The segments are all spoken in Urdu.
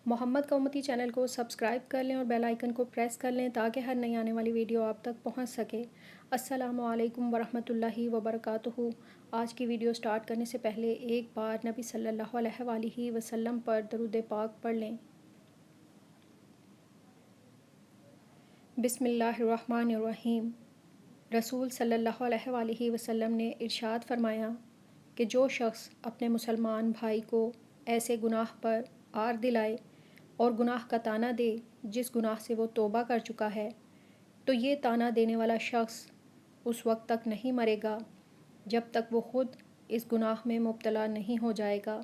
محمد کا امتی چینل کو سبسکرائب کر لیں اور بیل آئیکن کو پریس کر لیں تاکہ ہر نئی آنے والی ویڈیو آپ تک پہنچ سکے۔ السلام علیکم ورحمۃ اللہ وبرکاتہ۔ آج کی ویڈیو سٹارٹ کرنے سے پہلے ایک بار نبی صلی اللہ علیہ وآلہ وسلم پر درود پاک پڑھ لیں۔ بسم اللہ الرحمن الرحیم۔ رسول صلی اللہ علیہ وآلہ وسلم نے ارشاد فرمایا کہ جو شخص اپنے مسلمان بھائی کو ایسے گناہ پر آر دلائے اور گناہ کا طعنہ دے جس گناہ سے وہ توبہ کر چکا ہے، تو یہ طعنہ دینے والا شخص اس وقت تک نہیں مرے گا جب تک وہ خود اس گناہ میں مبتلا نہیں ہو جائے گا۔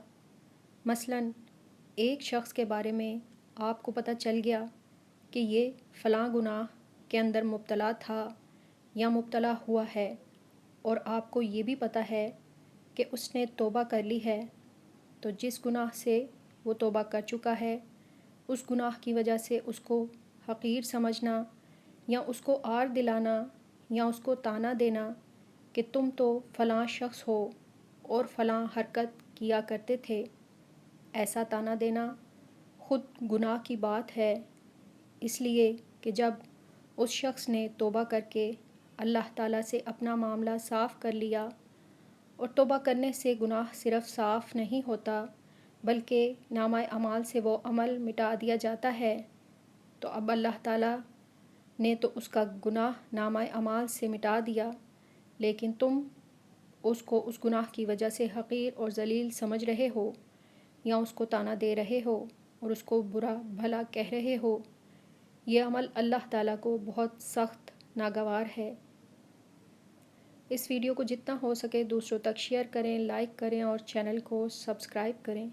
مثلاً ایک شخص کے بارے میں آپ کو پتہ چل گیا کہ یہ فلاں گناہ کے اندر مبتلا تھا یا مبتلا ہوا ہے، اور آپ کو یہ بھی پتہ ہے کہ اس نے توبہ کر لی ہے، تو جس گناہ سے وہ توبہ کر چکا ہے اس گناہ کی وجہ سے اس کو حقیر سمجھنا یا اس کو آر دلانا یا اس کو طعنہ دینا کہ تم تو فلاں شخص ہو اور فلاں حرکت کیا کرتے تھے، ایسا طعنہ دینا خود گناہ کی بات ہے، اس لیے کہ جب اس شخص نے توبہ کر کے اللہ تعالیٰ سے اپنا معاملہ صاف کر لیا، اور توبہ کرنے سے گناہ صرف صاف نہیں ہوتا بلکہ نامہ اعمال سے وہ عمل مٹا دیا جاتا ہے، تو اب اللہ تعالیٰ نے تو اس کا گناہ نامہ اعمال سے مٹا دیا، لیکن تم اس کو اس گناہ کی وجہ سے حقیر اور ذلیل سمجھ رہے ہو یا اس کو طعنہ دے رہے ہو اور اس کو برا بھلا کہہ رہے ہو۔ یہ عمل اللہ تعالیٰ کو بہت سخت ناگوار ہے۔ اس ویڈیو کو جتنا ہو سکے دوسروں تک شیئر کریں، لائک کریں اور چینل کو سبسکرائب کریں۔